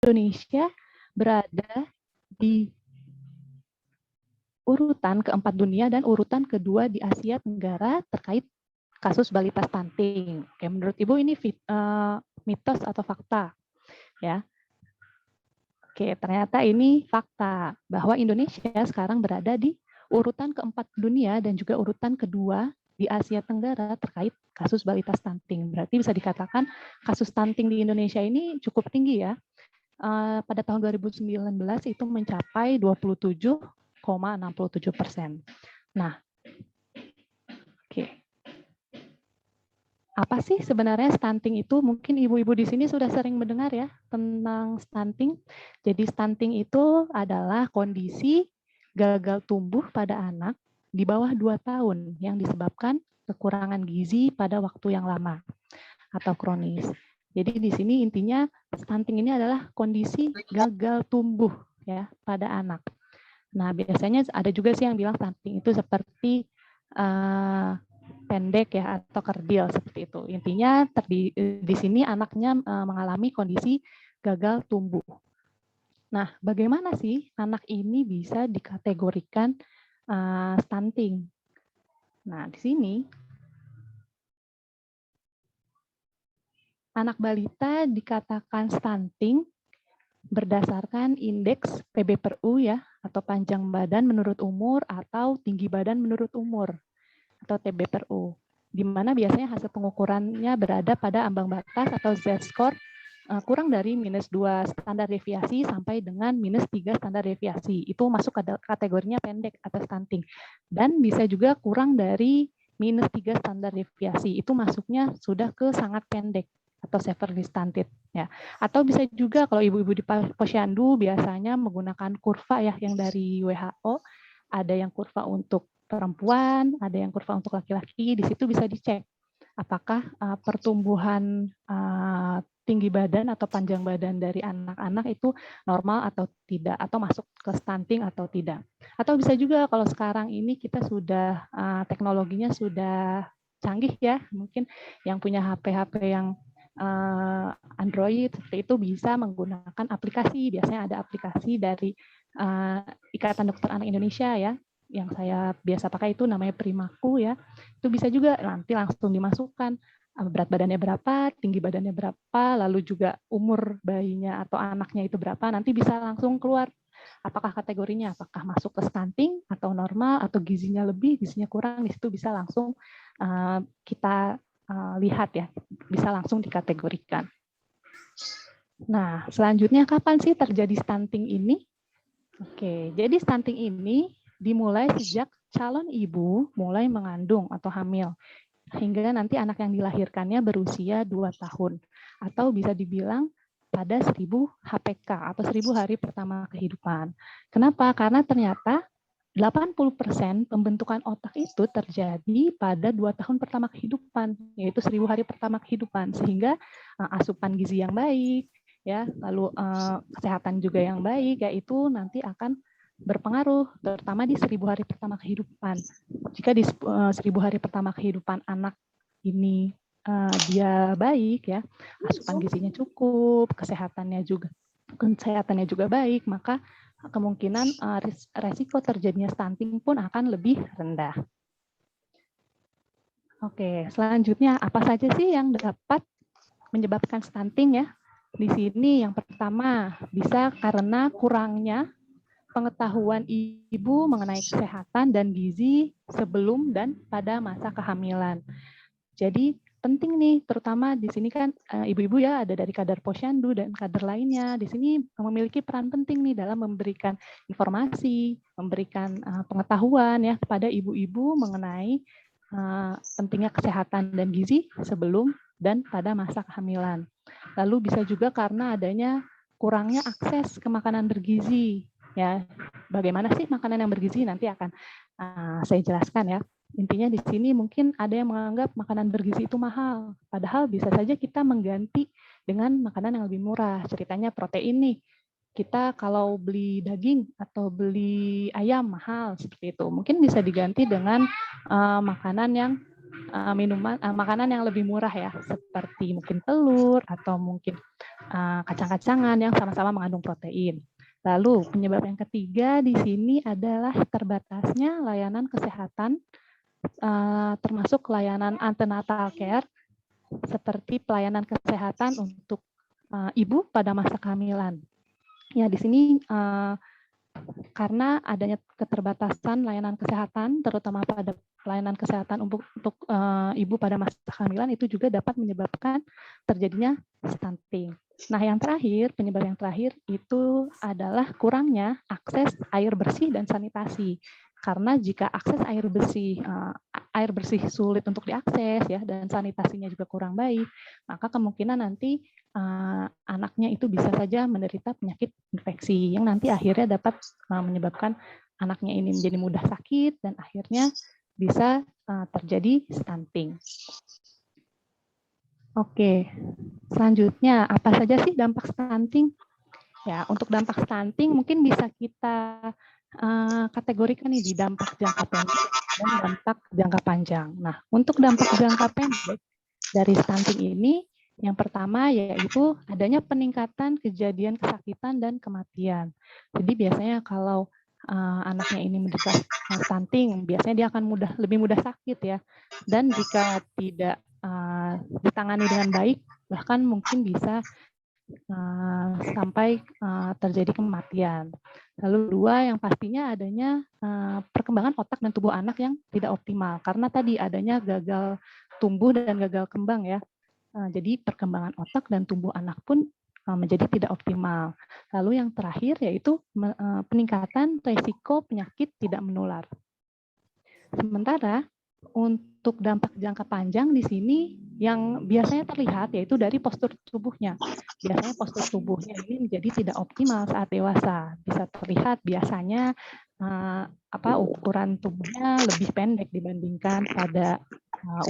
Indonesia berada di urutan keempat dunia dan urutan kedua di Asia Tenggara terkait kasus balita stunting. Oke, menurut Ibu ini mitos atau fakta? Ya. Oke, ternyata ini fakta bahwa Indonesia sekarang berada di urutan keempat dunia dan juga urutan kedua di Asia Tenggara terkait kasus balita stunting. Berarti bisa dikatakan kasus stunting di Indonesia ini cukup tinggi ya. Pada tahun 2019 itu mencapai 27,67%. Nah, oke. Apa sih sebenarnya stunting itu? Mungkin ibu-ibu di sini sudah sering mendengar ya tentang stunting. Jadi stunting itu adalah kondisi gagal tumbuh pada anak di bawah 2 tahun yang disebabkan kekurangan gizi pada waktu yang lama atau kronis. Jadi di sini intinya stunting ini adalah kondisi gagal tumbuh ya pada anak. Nah, biasanya ada juga sih yang bilang stunting itu seperti pendek ya atau kerdil seperti itu. Intinya di sini anaknya mengalami kondisi gagal tumbuh. Nah, bagaimana sih anak ini bisa dikategorikan stunting? Nah, di sini anak balita dikatakan stunting berdasarkan indeks PB/U ya atau panjang badan menurut umur atau tinggi badan menurut umur atau TB/U, di mana biasanya hasil pengukurannya berada pada ambang batas atau Z-score kurang dari -2 standar deviasi sampai dengan -3 standar deviasi. Itu masuk kategorinya pendek atau stunting. Dan bisa juga kurang dari -3 standar deviasi. Itu masuknya sudah ke sangat pendek atau severely stunted ya. Atau bisa juga kalau ibu-ibu di posyandu biasanya menggunakan kurva ya yang dari WHO, ada yang kurva untuk perempuan, ada yang kurva untuk laki-laki, di situ bisa dicek apakah pertumbuhan tinggi badan atau panjang badan dari anak-anak itu normal atau tidak, atau masuk ke stunting atau tidak. Atau bisa juga kalau sekarang ini kita sudah teknologinya sudah canggih ya, mungkin yang punya HP-HP yang Android seperti itu bisa menggunakan aplikasi. Biasanya ada aplikasi dari Ikatan Dokter Anak Indonesia ya, yang saya biasa pakai itu namanya Primaku ya. Itu bisa juga nanti langsung dimasukkan berat badannya berapa, tinggi badannya berapa, lalu juga umur bayinya atau anaknya itu berapa, nanti bisa langsung keluar apakah kategorinya, apakah masuk ke stunting atau normal atau gizinya lebih, gizinya kurang, di situ bisa langsung kita lihat ya, bisa langsung dikategorikan. Nah, selanjutnya kapan sih terjadi stunting ini? Oke, jadi stunting ini dimulai sejak calon ibu mulai mengandung atau hamil, hingga nanti anak yang dilahirkannya berusia 2 tahun, atau bisa dibilang pada 1000 HPK atau 1000 hari pertama kehidupan. Kenapa? Karena ternyata 80% pembentukan otak itu terjadi pada 2 tahun pertama kehidupan, yaitu 1000 hari pertama kehidupan, sehingga asupan gizi yang baik, ya, lalu kesehatan juga yang baik, yaitu nanti akan berpengaruh, terutama di 1000 hari pertama kehidupan. Jika di 1000 hari pertama kehidupan anak ini dia baik, ya, asupan gizinya cukup, kesehatannya juga baik, maka kemungkinan resiko terjadinya stunting pun akan lebih rendah. Oke, selanjutnya apa saja sih yang dapat menyebabkan stunting ya? Di sini yang pertama bisa karena kurangnya pengetahuan ibu mengenai kesehatan dan gizi sebelum dan pada masa kehamilan. Jadi penting nih, terutama di sini kan ibu-ibu ya ada dari kadar posyandu dan kader lainnya. Di sini memiliki peran penting nih dalam memberikan informasi, memberikan pengetahuan ya kepada ibu-ibu mengenai pentingnya kesehatan dan gizi sebelum dan pada masa kehamilan. Lalu bisa juga karena adanya kurangnya akses ke makanan bergizi. Ya, bagaimana sih makanan yang bergizi nanti akan saya jelaskan ya. Intinya di sini mungkin ada yang menganggap makanan bergizi itu mahal, padahal bisa saja kita mengganti dengan makanan yang lebih murah. Ceritanya protein nih, kita kalau beli daging atau beli ayam mahal seperti itu, mungkin bisa diganti dengan makanan yang makanan yang lebih murah ya, seperti mungkin telur atau mungkin kacang-kacangan yang sama-sama mengandung protein. Lalu penyebab yang ketiga di sini adalah terbatasnya layanan kesehatan, termasuk layanan antenatal care, seperti pelayanan kesehatan untuk ibu pada masa kehamilan. Ya, di sini karena adanya keterbatasan layanan kesehatan, terutama pada pelayanan kesehatan untuk ibu pada masa kehamilan, itu juga dapat menyebabkan terjadinya stunting. Nah, yang terakhir, penyebab yang terakhir itu adalah kurangnya akses air bersih dan sanitasi. Karena jika akses air bersih sulit untuk diakses ya, dan sanitasinya juga kurang baik, maka kemungkinan nanti anaknya itu bisa saja menderita penyakit infeksi yang nanti akhirnya dapat menyebabkan anaknya ini menjadi mudah sakit dan akhirnya bisa terjadi stunting. Oke, selanjutnya apa saja sih dampak stunting? Ya, untuk dampak stunting mungkin bisa kita kategorikan nih di dampak jangka pendek dan dampak jangka panjang. Nah, untuk dampak jangka pendek dari stunting ini, yang pertama yaitu adanya peningkatan kejadian kesakitan dan kematian. Jadi biasanya kalau anaknya ini menderita stunting, biasanya dia akan lebih mudah sakit ya. Dan jika tidak ditangani dengan baik, bahkan mungkin bisa sampai terjadi kematian. Lalu dua, yang pastinya adanya perkembangan otak dan tubuh anak yang tidak optimal. Karena tadi adanya gagal tumbuh dan gagal kembang ya. Jadi perkembangan otak dan tubuh anak pun menjadi tidak optimal. Lalu yang terakhir yaitu peningkatan resiko penyakit tidak menular. Sementara untuk dampak jangka panjang di sini yang biasanya terlihat yaitu dari postur tubuhnya. Biasanya postur tubuhnya ini menjadi tidak optimal saat dewasa. Bisa terlihat biasanya ukuran tubuhnya lebih pendek dibandingkan pada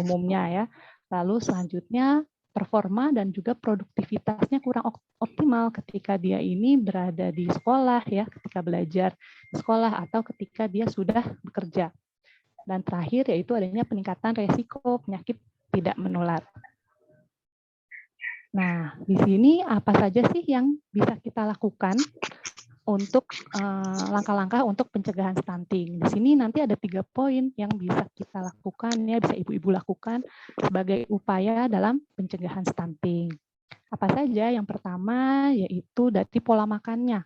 umumnya ya. Lalu selanjutnya performa dan juga produktivitasnya kurang optimal ketika dia ini berada di sekolah ya, ketika belajar di sekolah atau ketika dia sudah bekerja. Dan terakhir yaitu adanya peningkatan resiko penyakit tidak menular. Nah, di sini apa saja sih yang bisa kita lakukan untuk langkah-langkah untuk pencegahan stunting? Di sini nanti ada 3 poin yang bisa kita lakukan ya, bisa ibu-ibu lakukan sebagai upaya dalam pencegahan stunting. Apa saja? Yang pertama yaitu dari pola makannya.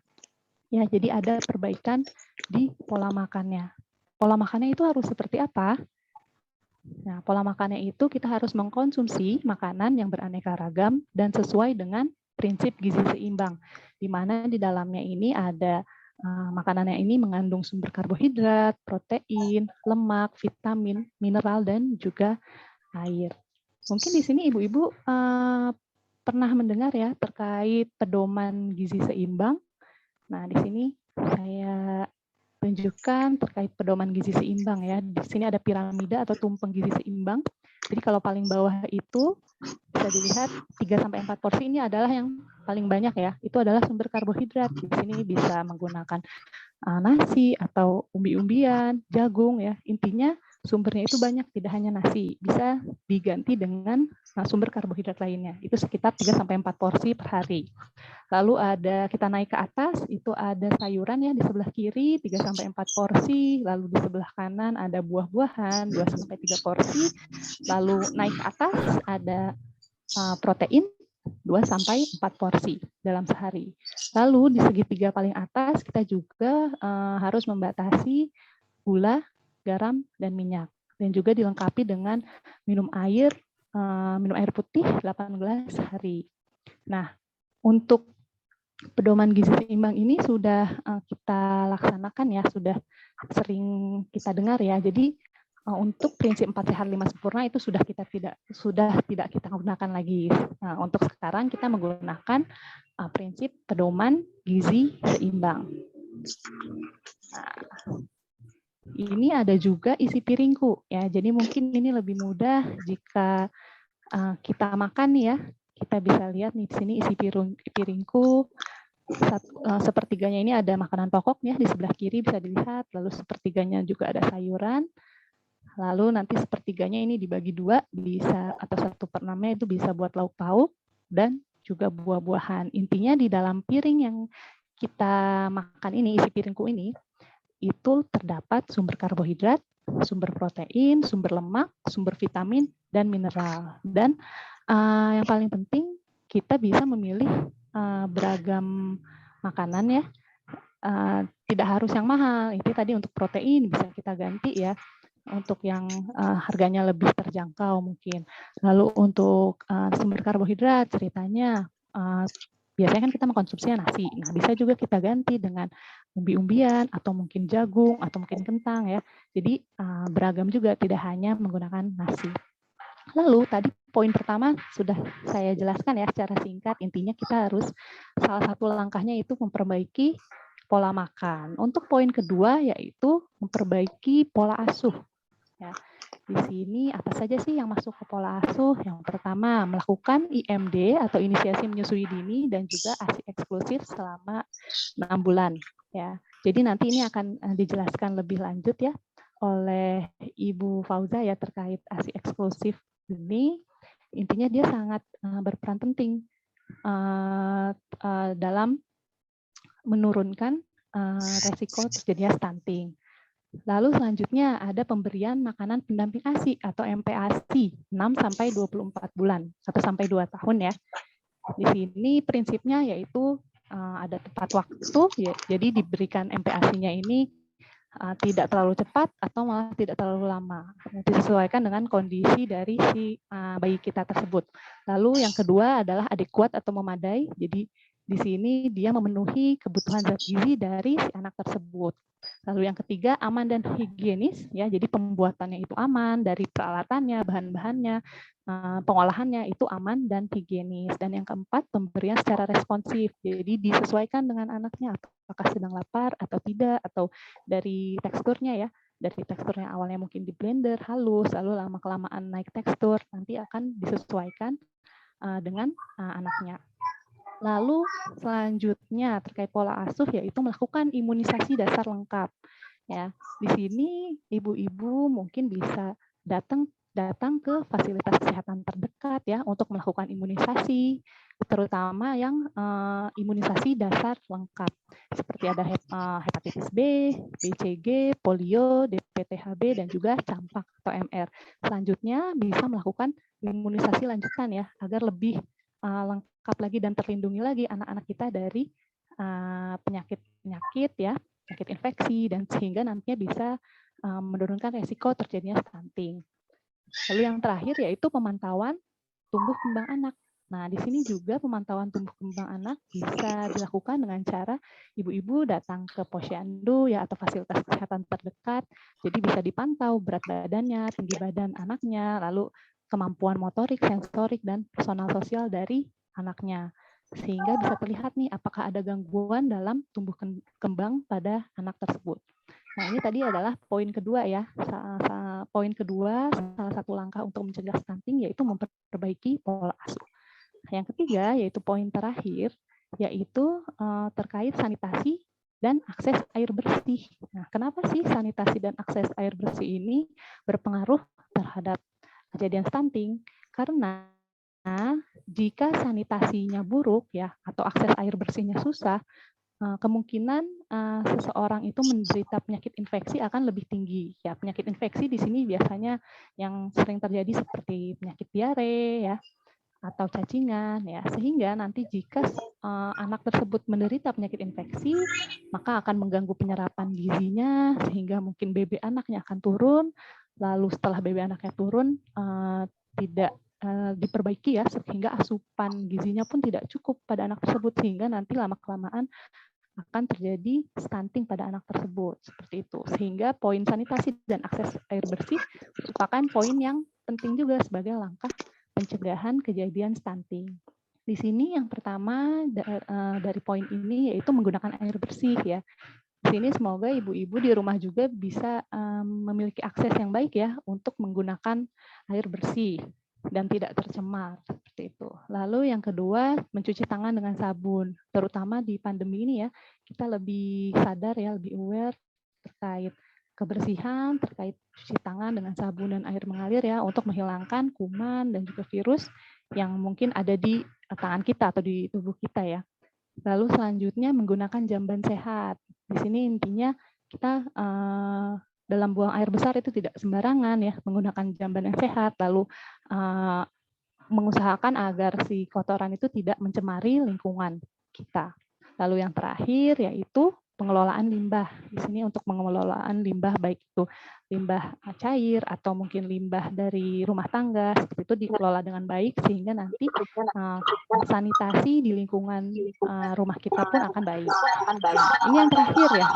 Ya, jadi ada perbaikan di pola makannya. Pola makannya itu harus seperti apa? Nah, pola makannya itu kita harus mengkonsumsi makanan yang beraneka ragam dan sesuai dengan prinsip gizi seimbang, di mana di dalamnya ini ada makanannya ini mengandung sumber karbohidrat, protein, lemak, vitamin, mineral, dan juga air. Mungkin di sini ibu-ibu pernah mendengar ya terkait pedoman gizi seimbang. Nah, di sini saya tunjukkan terkait pedoman gizi seimbang ya. Di sini ada piramida atau tumpeng gizi seimbang. Jadi kalau paling bawah itu bisa dilihat 3-4 porsi ini adalah yang paling banyak ya. Itu adalah sumber karbohidrat. Di sini bisa menggunakan nasi atau umbi-umbian, jagung ya. Intinya sumbernya itu banyak, tidak hanya nasi. Bisa diganti dengan sumber karbohidrat lainnya. Itu sekitar 3-4 porsi per hari. Lalu ada kita naik ke atas, itu ada sayuran ya di sebelah kiri 3-4 porsi, lalu di sebelah kanan ada buah-buahan 2-3 porsi. Lalu naik ke atas ada protein 2-4 porsi dalam sehari. Lalu di segitiga paling atas kita juga harus membatasi gula, garam, dan minyak. Dan juga dilengkapi dengan minum air putih 8 gelas sehari. Nah, untuk pedoman gizi seimbang ini sudah kita laksanakan ya, sudah sering kita dengar ya. Jadi untuk prinsip 4 sehat 5 sempurna itu sudah tidak kita gunakan lagi. Nah, untuk sekarang kita menggunakan prinsip pedoman gizi seimbang. Nah, ini ada juga isi piringku ya. Jadi mungkin ini lebih mudah jika kita makan nih ya. Kita bisa lihat nih di sini isi piringku. Sepertiganya ini ada makanan pokoknya di sebelah kiri bisa dilihat. Lalu sepertiganya juga ada sayuran. Lalu nanti sepertiganya ini dibagi 2 bisa atau 1/6 itu bisa buat lauk pauk dan juga buah-buahan. Intinya di dalam piring yang kita makan ini, isi piringku ini, itu terdapat sumber karbohidrat, sumber protein, sumber lemak, sumber vitamin, dan mineral. Dan yang paling penting, kita bisa memilih beragam makanan ya. Tidak harus yang mahal. Itu tadi untuk protein bisa kita ganti ya, untuk yang harganya lebih terjangkau mungkin. Lalu untuk sumber karbohidrat ceritanya biasanya kan kita mengkonsumsi nasi. Nah, bisa juga kita ganti dengan umbi-umbian atau mungkin jagung atau mungkin kentang ya. Jadi beragam juga, tidak hanya menggunakan nasi. Lalu tadi poin pertama sudah saya jelaskan ya secara singkat. Intinya kita harus salah satu langkahnya itu memperbaiki pola makan. Untuk poin kedua yaitu memperbaiki pola asuh. Ya, di sini apa saja sih yang masuk ke pola asuh? Yang pertama, melakukan IMD atau inisiasi menyusui dini dan juga ASI eksklusif selama 6 bulan. Ya, jadi nanti ini akan dijelaskan lebih lanjut ya oleh Ibu Fauza ya terkait ASI eksklusif ini. Intinya dia sangat berperan penting dalam menurunkan resiko terjadinya stunting. Lalu selanjutnya ada pemberian makanan pendamping ASI atau MPASI 6-24 bulan, 1-2 tahun ya. Di sini prinsipnya yaitu ada tepat waktu, ya, jadi diberikan MPASI-nya ini tidak terlalu cepat atau malah tidak terlalu lama. Disesuaikan dengan kondisi dari si bayi kita tersebut. Lalu yang kedua adalah adekuat atau memadai, jadi di sini dia memenuhi kebutuhan zat gizi dari si anak tersebut. Lalu yang ketiga aman dan higienis ya, jadi pembuatannya itu aman, dari peralatannya, bahan-bahannya, pengolahannya itu aman dan higienis. Dan yang keempat pemberian secara responsif, jadi disesuaikan dengan anaknya apakah sedang lapar atau tidak, atau dari teksturnya ya, dari teksturnya awalnya mungkin di blender halus, lalu lama kelamaan naik tekstur, nanti akan disesuaikan dengan anaknya. Lalu selanjutnya terkait pola asuh yaitu melakukan imunisasi dasar lengkap. Ya, di sini ibu-ibu mungkin bisa datang ke fasilitas kesehatan terdekat ya untuk melakukan imunisasi, terutama yang imunisasi dasar lengkap seperti ada hepatitis B, BCG, polio, DPTHB dan juga campak atau MR. Selanjutnya bisa melakukan imunisasi lanjutan ya agar lebih lengkap lagi dan terlindungi lagi anak-anak kita dari penyakit-penyakit ya, penyakit infeksi, dan sehingga nantinya bisa menurunkan resiko terjadinya stunting. Lalu yang terakhir yaitu pemantauan tumbuh kembang anak. Nah, di sini juga pemantauan tumbuh kembang anak bisa dilakukan dengan cara ibu-ibu datang ke posyandu ya atau fasilitas kesehatan terdekat. Jadi bisa dipantau berat badannya, tinggi badan anaknya, lalu kemampuan motorik, sensorik, dan personal sosial dari anaknya. Sehingga bisa terlihat nih apakah ada gangguan dalam tumbuh kembang pada anak tersebut. Nah, ini tadi adalah poin kedua ya. Poin kedua, salah satu langkah untuk mencegah stunting yaitu memperbaiki pola asuh. Yang ketiga, yaitu poin terakhir, yaitu terkait sanitasi dan akses air bersih. Nah, kenapa sih sanitasi dan akses air bersih ini berpengaruh terhadap kejadian stunting? Karena jika sanitasinya buruk ya atau akses air bersihnya susah, kemungkinan seseorang itu menderita penyakit infeksi akan lebih tinggi. Ya, penyakit infeksi di sini biasanya yang sering terjadi seperti penyakit diare ya atau cacingan ya. Sehingga nanti jika anak tersebut menderita penyakit infeksi, maka akan mengganggu penyerapan gizinya sehingga mungkin BB anaknya akan turun. Lalu setelah BB anaknya turun tidak diperbaiki ya sehingga asupan gizinya pun tidak cukup pada anak tersebut sehingga nanti lama-kelamaan akan terjadi stunting pada anak tersebut seperti itu. Sehingga poin sanitasi dan akses air bersih merupakan poin yang penting juga sebagai langkah pencegahan kejadian stunting. Di sini yang pertama dari poin ini yaitu menggunakan air bersih ya. Di sini semoga ibu-ibu di rumah juga bisa memiliki akses yang baik ya untuk menggunakan air bersih dan tidak tercemar seperti itu. Lalu yang kedua, mencuci tangan dengan sabun, terutama di pandemi ini ya, kita lebih sadar ya, lebih aware terkait kebersihan, terkait cuci tangan dengan sabun dan air mengalir ya, untuk menghilangkan kuman dan juga virus yang mungkin ada di tangan kita atau di tubuh kita ya. Lalu selanjutnya menggunakan jamban sehat. Di sini intinya kita dalam buang air besar itu tidak sembarangan ya, menggunakan jamban yang sehat, lalu mengusahakan agar si kotoran itu tidak mencemari lingkungan kita. Lalu yang terakhir yaitu pengelolaan limbah. Di sini untuk pengelolaan limbah baik itu limbah cair atau mungkin limbah dari rumah tangga, seperti itu dikelola dengan baik sehingga nanti sanitasi di lingkungan rumah kita pun akan baik. Ini yang terakhir ya,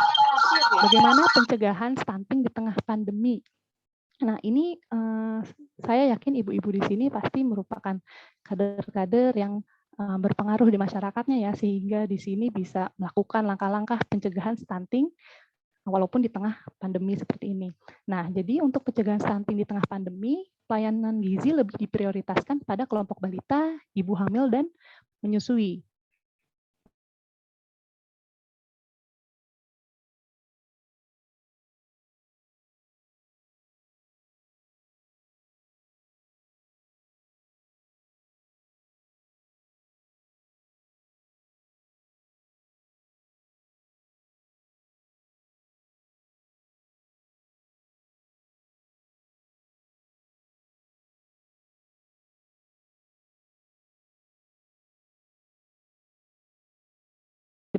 bagaimana pencegahan stunting di tengah pandemi. Nah, ini saya yakin ibu-ibu di sini pasti merupakan kader-kader yang berpengaruh di masyarakatnya ya, sehingga di sini bisa melakukan langkah-langkah pencegahan stunting walaupun di tengah pandemi seperti ini. Nah, jadi untuk pencegahan stunting di tengah pandemi, pelayanan gizi lebih diprioritaskan pada kelompok balita, ibu hamil, dan menyusui.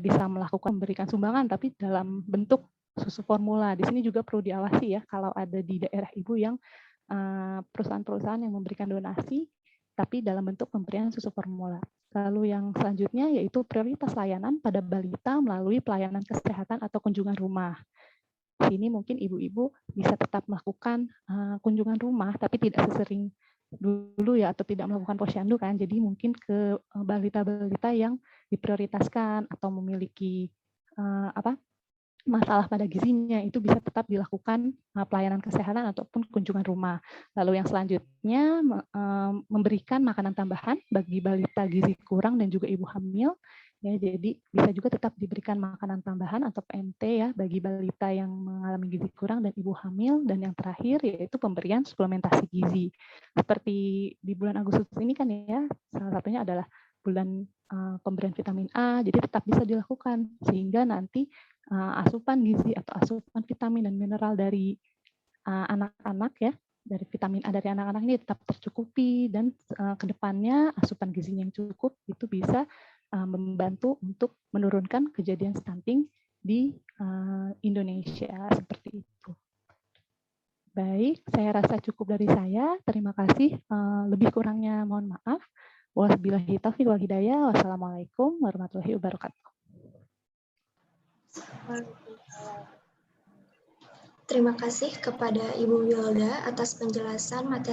Bisa melakukan memberikan sumbangan, tapi dalam bentuk susu formula. Di sini juga perlu diawasi ya, kalau ada di daerah ibu yang perusahaan-perusahaan yang memberikan donasi, tapi dalam bentuk pemberian susu formula. Lalu yang selanjutnya yaitu prioritas layanan pada balita melalui pelayanan kesehatan atau kunjungan rumah. Di sini mungkin ibu-ibu bisa tetap melakukan kunjungan rumah, tapi tidak sesering dulu ya, atau tidak melakukan posyandu kan. Jadi mungkin ke balita-balita yang diprioritaskan atau memiliki masalah pada gizinya, itu bisa tetap dilakukan pelayanan kesehatan ataupun kunjungan rumah. Lalu yang selanjutnya memberikan makanan tambahan bagi balita gizi kurang dan juga ibu hamil. Ya, jadi bisa juga tetap diberikan makanan tambahan atau PMT ya bagi balita yang mengalami gizi kurang dan ibu hamil. Dan yang terakhir yaitu pemberian suplementasi gizi. Seperti di bulan Agustus ini kan ya, salah satunya adalah bulan pemberian vitamin A, jadi tetap bisa dilakukan sehingga nanti asupan gizi atau asupan vitamin dan mineral dari anak-anak ya, dari vitamin A dari anak-anak ini tetap tercukupi, dan kedepannya asupan gizinya yang cukup itu bisa membantu untuk menurunkan kejadian stunting di Indonesia, seperti itu. Baik, saya rasa cukup dari saya. Terima kasih. Lebih kurangnya mohon maaf. Wabillahi taufiq wal hidayah. Wassalamualaikum warahmatullahi wabarakatuh. Terima kasih kepada Ibu Wilda atas penjelasan materi